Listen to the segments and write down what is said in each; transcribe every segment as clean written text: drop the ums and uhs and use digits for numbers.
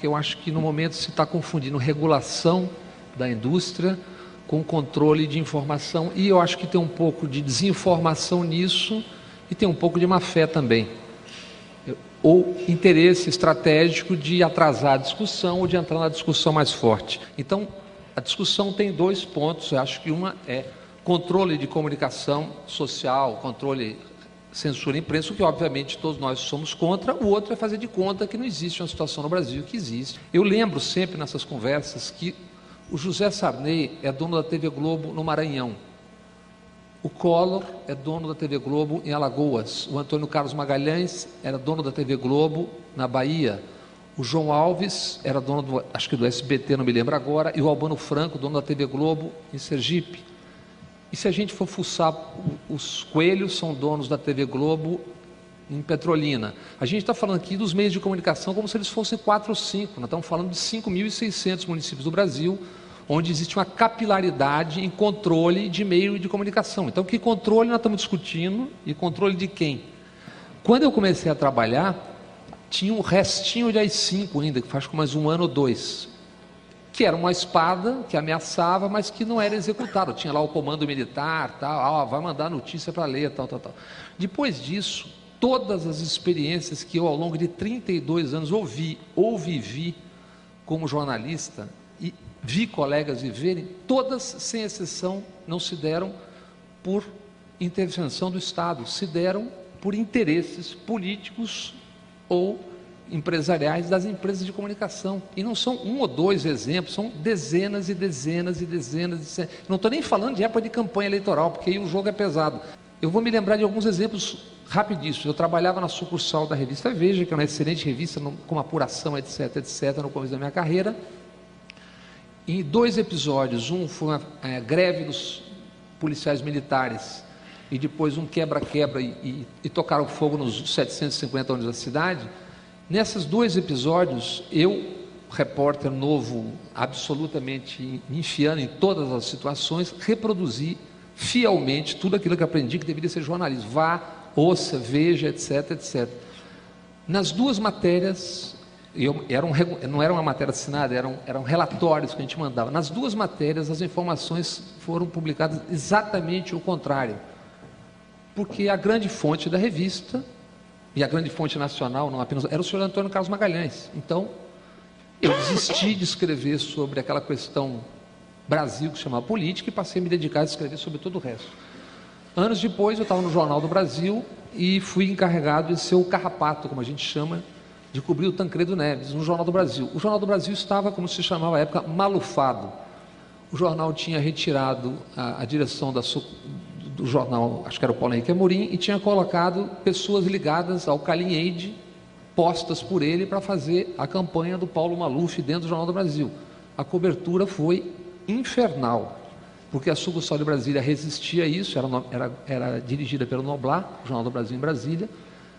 Eu acho que no momento se está confundindo regulação da indústria com controle de informação, e eu acho que tem um pouco de desinformação nisso e tem um pouco de má fé também, ou interesse estratégico de atrasar a discussão ou de entrar na discussão mais forte. Então, a discussão tem dois pontos. Eu acho que uma é controle de comunicação social, controle, censura imprensa, o que obviamente todos nós somos contra. O outro é fazer de conta que não existe uma situação no Brasil que existe. Eu lembro sempre nessas conversas que o José Sarney é dono da TV Globo no Maranhão. O Collor é dono da TV Globo em Alagoas. O Antônio Carlos Magalhães era dono da TV Globo na Bahia. O João Alves era dono, acho que do SBT, não me lembro agora, e o Albano Franco, dono da TV Globo em Sergipe. E se a gente for fuçar, os Coelhos são donos da TV Globo em Petrolina. A gente está falando aqui dos meios de comunicação como se eles fossem 4 ou 5. Nós estamos falando de 5.600 municípios do Brasil, onde existe uma capilaridade em controle de meio de comunicação. Então, que controle nós estamos discutindo e controle de quem? Quando eu comecei a trabalhar, tinha um restinho de AI-5 ainda, que faz com mais 1 ano ou 2, que era uma espada que ameaçava, mas que não era executada. Tinha lá o comando militar, tal, vai mandar notícia para ler, tal. Depois disso, todas as experiências que eu, ao longo de 32 anos, ouvi ou vivi como jornalista, e vi colegas viverem, todas, sem exceção, não se deram por intervenção do Estado, se deram por interesses políticos ou empresariais das empresas de comunicação. E não são 1 ou 2 exemplos, são dezenas e dezenas e dezenas. Não estou nem falando de época de campanha eleitoral, porque aí o jogo é pesado. Eu vou me lembrar de alguns exemplos rapidíssimos. Eu trabalhava na sucursal da revista Veja, que é uma excelente revista, com apuração, etc., no começo da minha carreira. Em 2 episódios, um foi uma greve dos policiais militares e depois um quebra-quebra e tocaram fogo nos 750 ônibus da cidade. Nesses 2 episódios, eu, repórter novo, absolutamente enfiando em todas as situações, reproduzi fielmente tudo aquilo que aprendi que deveria ser jornalismo. Vá, ouça, veja, etc. Nas 2 matérias... não era uma matéria assinada, eram relatórios que a gente mandava. Nas 2 matérias, as informações foram publicadas exatamente o contrário, porque a grande fonte da revista, e a grande fonte nacional, não apenas, era o senhor Antônio Carlos Magalhães. Então, eu desisti de escrever sobre aquela questão Brasil, que se chamava política, e passei a me dedicar a escrever sobre todo o resto. Anos depois, eu estava no Jornal do Brasil e fui encarregado de ser o carrapato, como a gente chama, de cobrir o Tancredo Neves no Jornal do Brasil. O Jornal do Brasil estava, como se chamava à época, malufado. O jornal tinha retirado a direção do jornal, acho que era o Paulo Henrique Amorim, e tinha colocado pessoas ligadas ao Calin Eide, postas por ele para fazer a campanha do Paulo Maluf dentro do Jornal do Brasil. A cobertura foi infernal, porque a sucursal de Brasília resistia a isso, era dirigida pelo Noblar, o Jornal do Brasil em Brasília,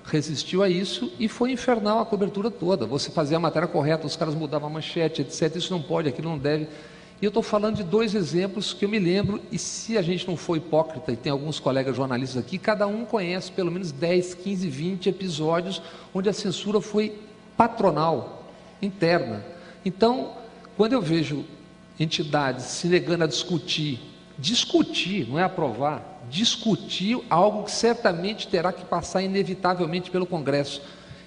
resistiu a isso e foi infernal a cobertura toda. Você fazia a matéria correta, os caras mudavam a manchete, etc. Isso não pode, aquilo não deve. E eu estou falando de 2 exemplos que eu me lembro, e se a gente não for hipócrita, e tem alguns colegas jornalistas aqui, cada um conhece pelo menos 10, 15, 20 episódios onde a censura foi patronal, interna. Então, quando eu vejo entidades se negando a discutir, não é aprovar, discutir algo que certamente terá que passar inevitavelmente pelo Congresso,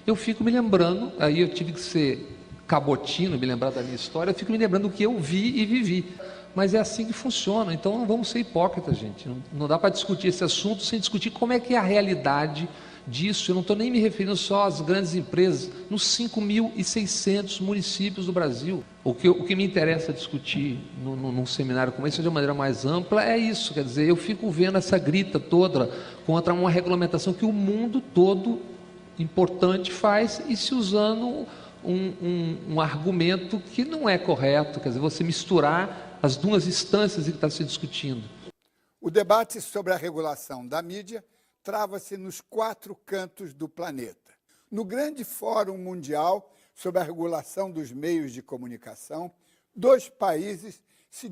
eu fico me lembrando, aí eu tive que ser cabotino, me lembrar da minha história, eu fico me lembrando do que eu vi e vivi. Mas é assim que funciona, então não vamos ser hipócritas, gente. Não dá para discutir esse assunto sem discutir como é que é a realidade disso. Eu não estou nem me referindo só às grandes empresas, nos 5.600 municípios do Brasil. O que me interessa discutir num seminário como esse, de uma maneira mais ampla, é isso. Quer dizer, eu fico vendo essa grita toda contra uma regulamentação que o mundo todo importante faz e se usando um argumento que não é correto. Quer dizer, você misturar as 2 instâncias que está se discutindo. O debate sobre a regulação da mídia trava-se nos 4 cantos do planeta. No grande Fórum Mundial sobre a regulação dos meios de comunicação, 2 países se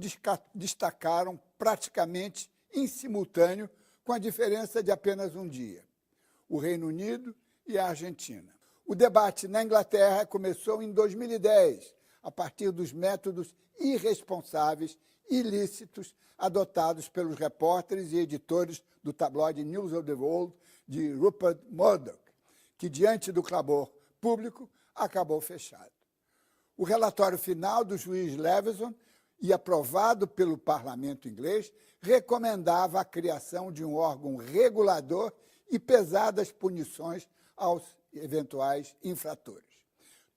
destacaram praticamente em simultâneo, com a diferença de apenas um dia: o Reino Unido e a Argentina. O debate na Inglaterra começou em 2010, a partir dos métodos irresponsáveis, ilícitos, adotados pelos repórteres e editores do tabloide News of the World de Rupert Murdoch, que, diante do clamor público, acabou fechado. O relatório final do juiz Leveson, e aprovado pelo parlamento inglês, recomendava a criação de um órgão regulador e pesadas punições aos eventuais infratores.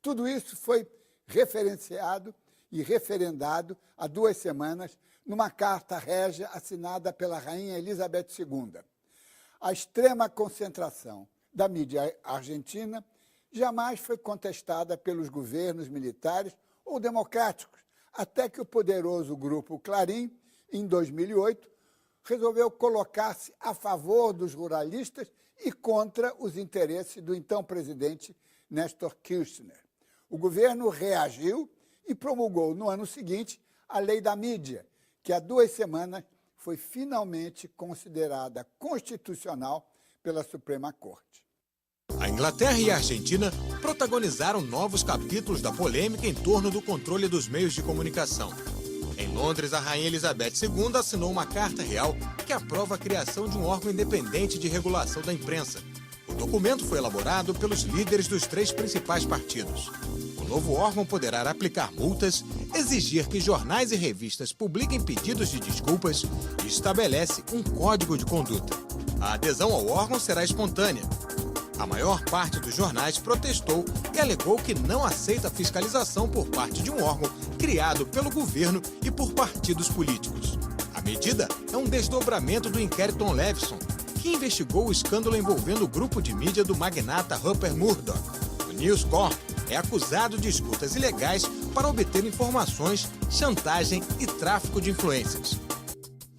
Tudo isso foi referenciado e referendado há 2 semanas numa carta régia assinada pela rainha Elizabeth II. A extrema concentração da mídia argentina jamais foi contestada pelos governos militares ou democráticos, até que o poderoso grupo Clarim, em 2008, resolveu colocar-se a favor dos ruralistas e contra os interesses do então presidente Néstor Kirchner. O governo reagiu e promulgou no ano seguinte a Lei da Mídia, que há 2 semanas foi finalmente considerada constitucional pela Suprema Corte. A Inglaterra e a Argentina protagonizaram novos capítulos da polêmica em torno do controle dos meios de comunicação. Em Londres, a rainha Elizabeth II assinou uma carta real que aprova a criação de um órgão independente de regulação da imprensa. O documento foi elaborado pelos líderes dos 3 principais partidos. O novo órgão poderá aplicar multas, exigir que jornais e revistas publiquem pedidos de desculpas e estabelece um código de conduta. A adesão ao órgão será espontânea. A maior parte dos jornais protestou e alegou que não aceita fiscalização por parte de um órgão criado pelo governo e por partidos políticos. A medida é um desdobramento do inquérito Leveson, que investigou o escândalo envolvendo o grupo de mídia do magnata Rupert Murdoch. O News Corp é acusado de escutas ilegais para obter informações, chantagem e tráfico de influências.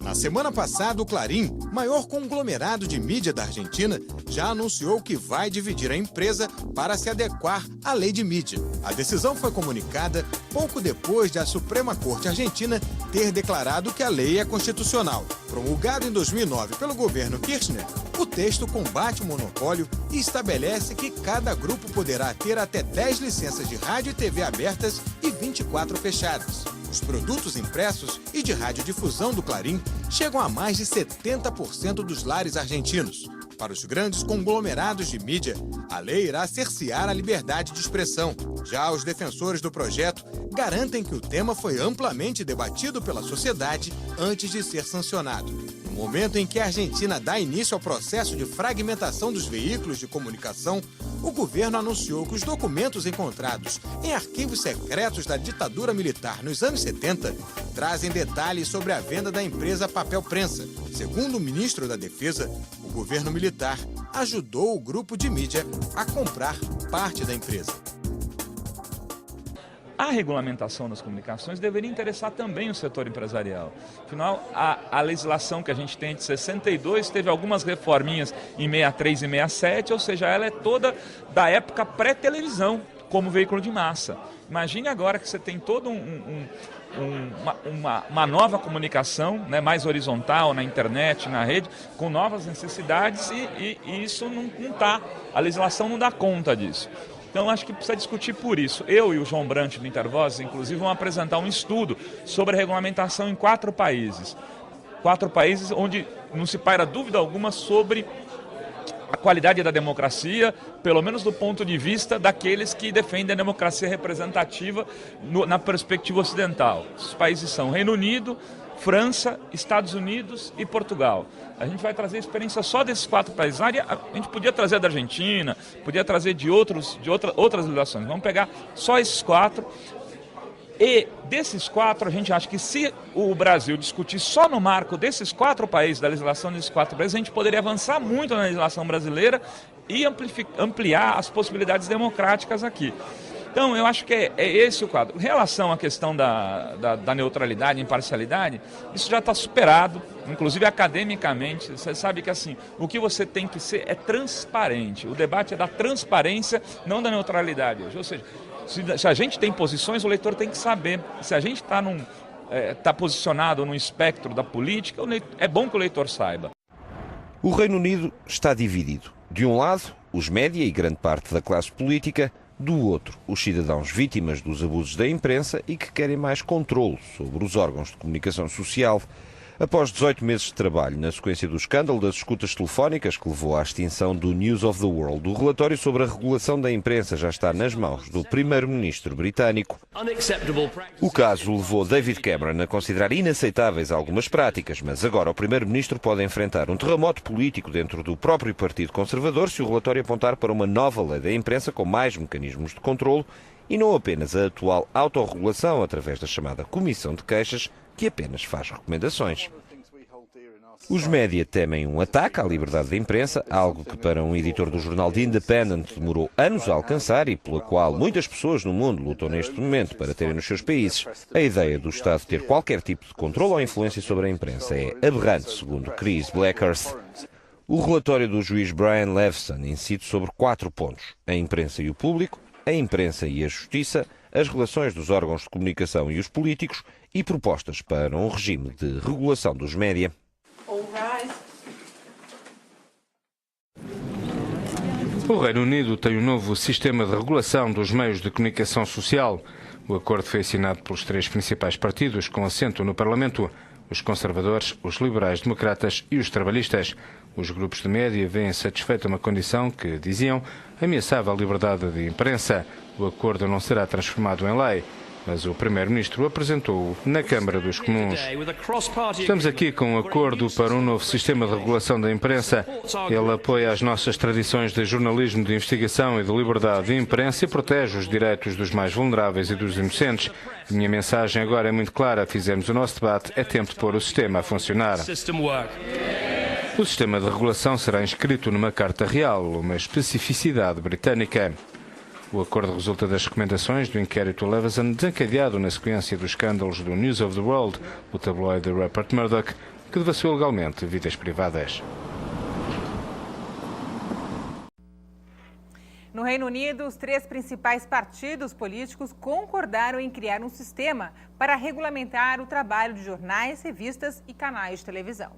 Na semana passada, o Clarim, maior conglomerado de mídia da Argentina, já anunciou que vai dividir a empresa para se adequar à lei de mídia. A decisão foi comunicada pouco depois de a Suprema Corte Argentina ter declarado que a lei é constitucional. Promulgado em 2009 pelo governo Kirchner, o texto combate o monopólio e estabelece que cada grupo poderá ter até 10 licenças de rádio e TV abertas e 24 fechadas. Os produtos impressos e de radiodifusão do Clarim chegam a mais de 70% dos lares argentinos. Para os grandes conglomerados de mídia, a lei irá cercear a liberdade de expressão. Já os defensores do projeto garantem que o tema foi amplamente debatido pela sociedade antes de ser sancionado. No momento em que a Argentina dá início ao processo de fragmentação dos veículos de comunicação, o governo anunciou que os documentos encontrados em arquivos secretos da ditadura militar nos anos 70 trazem detalhes sobre a venda da empresa Papel Prensa. Segundo o ministro da Defesa, o governo militar ajudou o grupo de mídia a comprar parte da empresa. A regulamentação das comunicações deveria interessar também o setor empresarial. Afinal, a legislação que a gente tem de 62 teve algumas reforminhas em 63 e 67, ou seja, ela é toda da época pré-televisão, como veículo de massa. Imagine agora que você tem todo uma nova comunicação, né, mais horizontal, na internet, na rede, com novas necessidades e isso não está, a legislação não dá conta disso. Então, acho que precisa discutir por isso. Eu e o João Brant do Intervozes, inclusive, vão apresentar um estudo sobre a regulamentação em 4 países. 4 países onde não se paira dúvida alguma sobre a qualidade da democracia, pelo menos do ponto de vista daqueles que defendem a democracia representativa na perspectiva ocidental. Os países são Reino Unido, França, Estados Unidos e Portugal. A gente vai trazer experiência só desses 4 países. A gente podia trazer da Argentina, podia trazer de outras legislações. Vamos pegar só esses 4. E desses 4, a gente acha que se o Brasil discutir só no marco desses 4 países, da legislação desses 4 países, a gente poderia avançar muito na legislação brasileira e ampliar as possibilidades democráticas aqui. Então, eu acho que é esse o quadro. Em relação à questão da neutralidade, imparcialidade, isso já está superado, inclusive academicamente. Você sabe que assim, o que você tem que ser é transparente. O debate é da transparência, não da neutralidade hoje. Ou seja, se a gente tem posições, o leitor tem que saber. Se a gente está posicionado no espectro da política, é bom que o leitor saiba. O Reino Unido está dividido. De um lado, os média e grande parte da classe política, do outro, os cidadãos vítimas dos abusos da imprensa e que querem mais controle sobre os órgãos de comunicação social. Após 18 meses de trabalho na sequência do escândalo das escutas telefónicas que levou à extinção do News of the World, o relatório sobre a regulação da imprensa já está nas mãos do primeiro-ministro britânico. O caso levou David Cameron a considerar inaceitáveis algumas práticas, mas agora o primeiro-ministro pode enfrentar um terremoto político dentro do próprio Partido Conservador se o relatório apontar para uma nova lei da imprensa com mais mecanismos de controlo e não apenas a atual autorregulação através da chamada Comissão de Queixas, que apenas faz recomendações. Os média temem um ataque à liberdade da imprensa, algo que para um editor do jornal The Independent demorou anos a alcançar e pela qual muitas pessoas no mundo lutam neste momento para terem nos seus países. A ideia do Estado ter qualquer tipo de controle ou influência sobre a imprensa é aberrante, segundo Chris Blackhurst. O relatório do juiz Brian Levson incide sobre 4 pontos: a imprensa e o público, a imprensa e a justiça, as relações dos órgãos de comunicação e os políticos e propostas para um regime de regulação dos média. O Reino Unido tem um novo sistema de regulação dos meios de comunicação social. O acordo foi assinado pelos 3 principais partidos com assento no Parlamento: os conservadores, os liberais-democratas e os trabalhistas. Os grupos de média veem satisfeita uma condição que, diziam, ameaçava a liberdade de imprensa. O acordo não será transformado em lei, mas o primeiro-ministro apresentou-o na Câmara dos Comuns. Estamos aqui com um acordo para um novo sistema de regulação da imprensa. Ele apoia as nossas tradições de jornalismo de investigação e de liberdade de imprensa e protege os direitos dos mais vulneráveis e dos inocentes. A minha mensagem agora é muito clara. Fizemos o nosso debate, é tempo de pôr o sistema a funcionar. O sistema de regulação será inscrito numa Carta Real, uma especificidade britânica. O acordo resulta das recomendações do inquérito Leveson, desencadeado na sequência dos escândalos do News of the World, o tabloide de Rupert Murdoch, que devassou legalmente vidas privadas. No Reino Unido, os 3 principais partidos políticos concordaram em criar um sistema para regulamentar o trabalho de jornais, revistas e canais de televisão.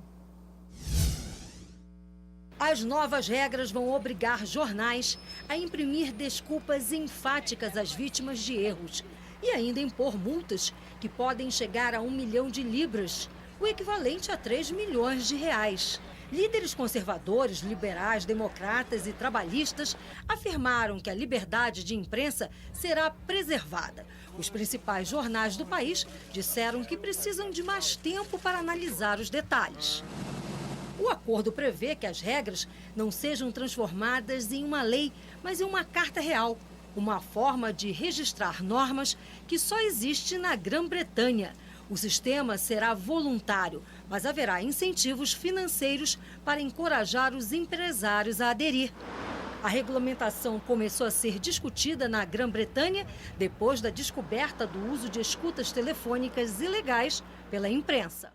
As novas regras vão obrigar jornais a imprimir desculpas enfáticas às vítimas de erros e ainda impor multas que podem chegar a 1 milhão de libras, o equivalente a 3 milhões de reais. Líderes conservadores, liberais, democratas e trabalhistas afirmaram que a liberdade de imprensa será preservada. Os principais jornais do país disseram que precisam de mais tempo para analisar os detalhes. O acordo prevê que as regras não sejam transformadas em uma lei, mas em uma carta real, uma forma de registrar normas que só existe na Grã-Bretanha. O sistema será voluntário, mas haverá incentivos financeiros para encorajar os empresários a aderir. A regulamentação começou a ser discutida na Grã-Bretanha depois da descoberta do uso de escutas telefônicas ilegais pela imprensa.